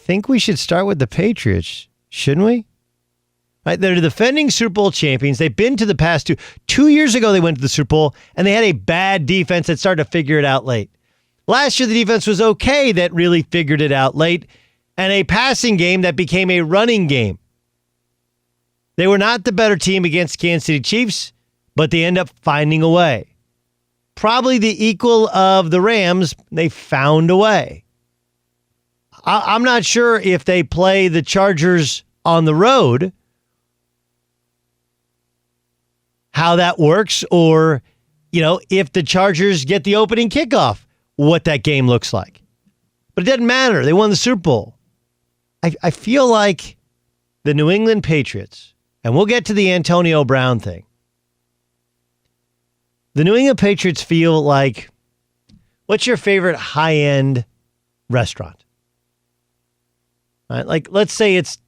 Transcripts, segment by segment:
think we should start with the Patriots, shouldn't we? Right, they're the defending Super Bowl champions. They've been to the past two. 2 years ago, they went to the Super Bowl, and they had a bad defense that started to figure it out late. Last year, the defense was okay that really figured it out late, and a passing game that became a running game. They were not the better team against Kansas City Chiefs, but they end up finding a way. Probably the equal of the Rams, they found a way. I'm not sure if they play the Chargers on the road, how that works, or, if the Chargers get the opening kickoff, what that game looks like. But it doesn't matter. They won the Super Bowl. I feel like the New England Patriots, and we'll get to the Antonio Brown thing. The New England Patriots feel like, what's your favorite high-end restaurant? Right? Like, let's say it's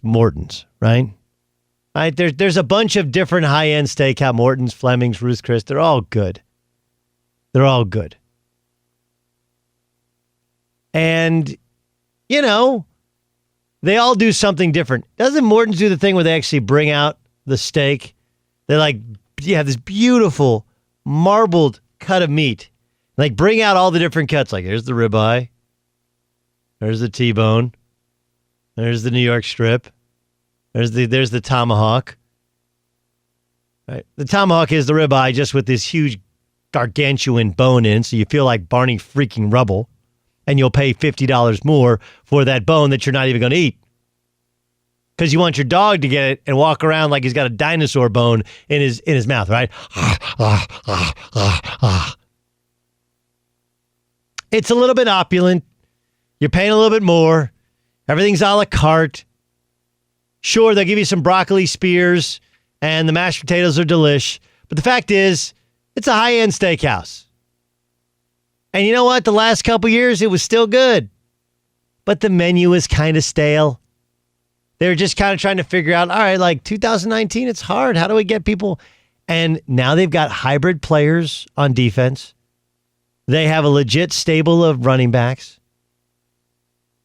Morton's, right? Right? There's a bunch of different high-end steakhouse, Morton's, Fleming's, Ruth's Chris. They're all good. They're all good. And, they all do something different. Doesn't Morton's do the thing where they actually bring out the steak? They have this beautiful marbled cut of meat. Bring out all the different cuts. Here's the ribeye. There's the T-bone. There's the New York strip. There's the tomahawk. Right. The tomahawk is the ribeye just with this huge gargantuan bone in, so you feel like Barney freaking Rubble. And you'll pay $50 more for that bone that you're not even going to eat. Because you want your dog to get it and walk around like he's got a dinosaur bone in his mouth, right? It's a little bit opulent. You're paying a little bit more. Everything's a la carte. Sure, they'll give you some broccoli spears and the mashed potatoes are delish. But the fact is, it's a high-end steakhouse. And you know what? The last couple years, it was still good. But the menu is kind of stale. They're just kind of trying to figure out, all right, 2019, it's hard. How do we get people? And now they've got hybrid players on defense. They have a legit stable of running backs.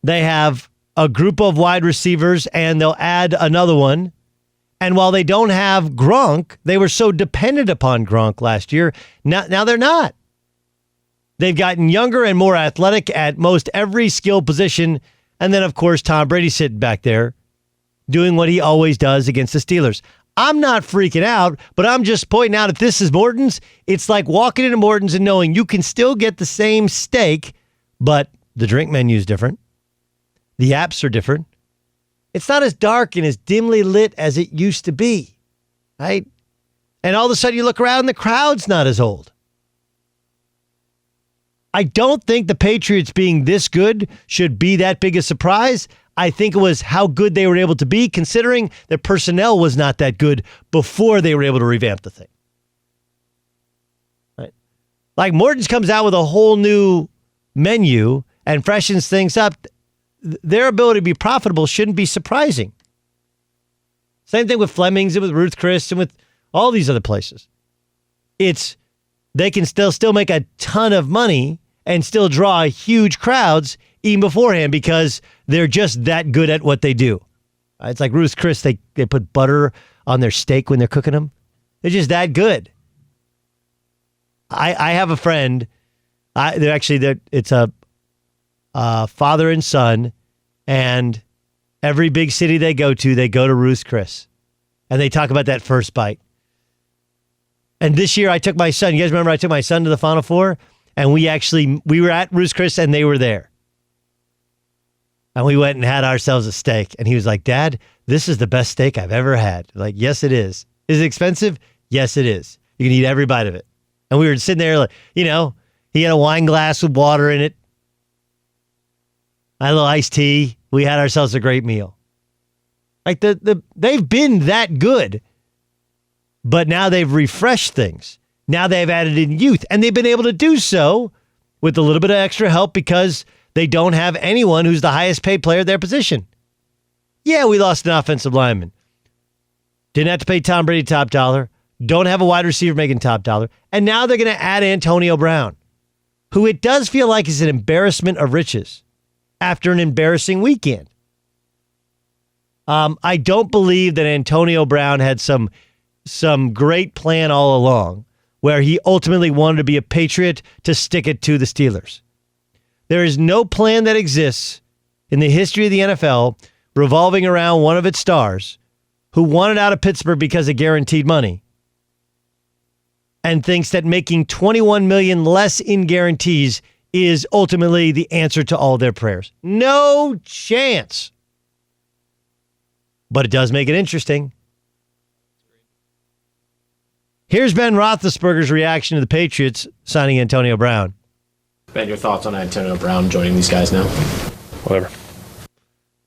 They have a group of wide receivers, and they'll add another one. And while they don't have Gronk, they were so dependent upon Gronk last year. Now they're not. They've gotten younger and more athletic at most every skill position. And then, of course, Tom Brady sitting back there doing what he always does against the Steelers. I'm not freaking out, but I'm just pointing out if this is Morton's, it's like walking into Morton's and knowing you can still get the same steak, but the drink menu is different. The apps are different. It's not as dark and as dimly lit as it used to be, right? And all of a sudden you look around and the crowd's not as old. I don't think the Patriots being this good should be that big a surprise. I think it was how good they were able to be, considering their personnel was not that good before they were able to revamp the thing. Right? Morton's comes out with a whole new menu and freshens things up. Their ability to be profitable shouldn't be surprising. Same thing with Fleming's and with Ruth Chris and with all these other places. They can still make a ton of money and still draw huge crowds even beforehand because they're just that good at what they do. It's like Ruth's Chris, they put butter on their steak when they're cooking them. They're just that good. I have a friend. It's a father and son, and every big city they go to Ruth's Chris, and they talk about that first bite. And this year I took my son. You guys remember I took my son to the Final Four? And we were at Ruth's Chris and they were there. And we went and had ourselves a steak. And he was like, Dad, this is the best steak I've ever had. Like, yes, it is. Is it expensive? Yes, it is. You can eat every bite of it. And we were sitting there, he had a wine glass with water in it. I had a little iced tea. We had ourselves a great meal. They've been that good. But now they've refreshed things. Now they've added in youth. And they've been able to do so with a little bit of extra help because they don't have anyone who's the highest paid player at their position. Yeah, we lost an offensive lineman. Didn't have to pay Tom Brady top dollar. Don't have a wide receiver making top dollar. And now they're going to add Antonio Brown, who it does feel like is an embarrassment of riches. after an embarrassing weekend. I don't believe that Antonio Brown had some great plan all along where he ultimately wanted to be a Patriot to stick it to the Steelers. There is no plan that exists in the history of the NFL revolving around one of its stars who wanted out of Pittsburgh because of guaranteed money and thinks that making $21 million less in guarantees is ultimately the answer to all their prayers. No chance. But it does make it interesting. Here's Ben Roethlisberger's reaction to the Patriots signing Antonio Brown. Ben, your thoughts on Antonio Brown joining these guys now?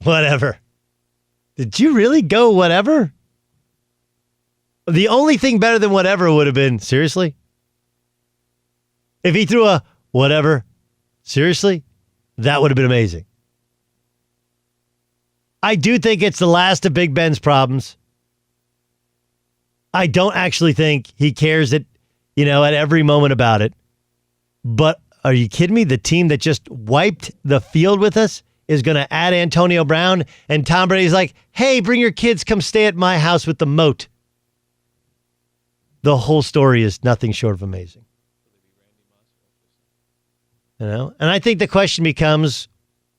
Whatever. Did you really go whatever? The only thing better than whatever would have been, seriously? If he threw a whatever, seriously? That would have been amazing. I do think it's the last of Big Ben's problems. I don't actually think he cares at every moment about it. But are you kidding me? The team that just wiped the field with us is going to add Antonio Brown, and Tom Brady's like, hey, bring your kids, come stay at my house with the moat. The whole story is nothing short of amazing. And I think the question becomes,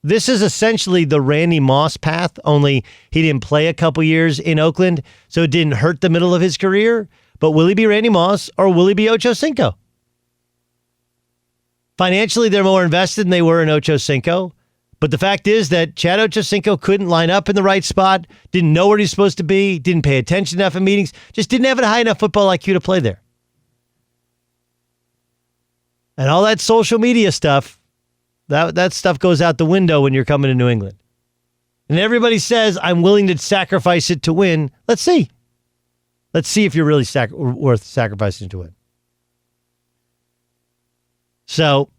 this is essentially the Randy Moss path, only he didn't play a couple years in Oakland, so it didn't hurt the middle of his career. But will he be Randy Moss or will he be Ocho Cinco? Financially, they're more invested than they were in Ocho Cinco. But the fact is that Chad Ochocinco couldn't line up in the right spot, didn't know where he's supposed to be, didn't pay attention enough in meetings, just didn't have a high enough football IQ to play there. And all that social media stuff, that stuff goes out the window when you're coming to New England. And everybody says, I'm willing to sacrifice it to win. Let's see. Let's see if you're really worth sacrificing to win. So,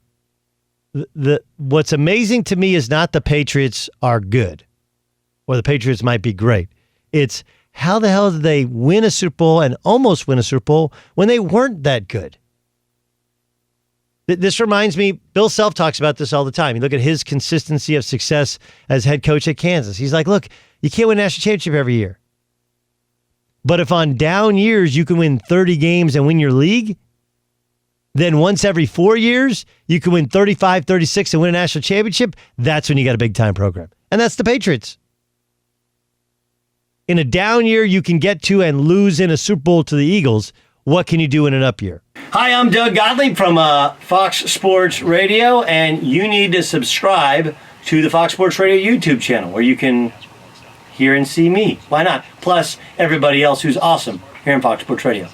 what's amazing to me is not the Patriots are good or the Patriots might be great. It's how the hell did they win a Super Bowl and almost win a Super Bowl when they weren't that good? This reminds me, Bill Self talks about this all the time. You look at his consistency of success as head coach at Kansas. He's like, look, you can't win a national championship every year. But if on down years you can win 30 games and win your league, then once every 4 years, you can win 35, 36 and win a national championship. That's when you got a big-time program. And that's the Patriots. In a down year, you can get to and lose in a Super Bowl to the Eagles. What can you do in an up year? Hi, I'm Doug Gottlieb from Fox Sports Radio, and you need to subscribe to the Fox Sports Radio YouTube channel where you can hear and see me. Why not? Plus, everybody else who's awesome here in Fox Sports Radio.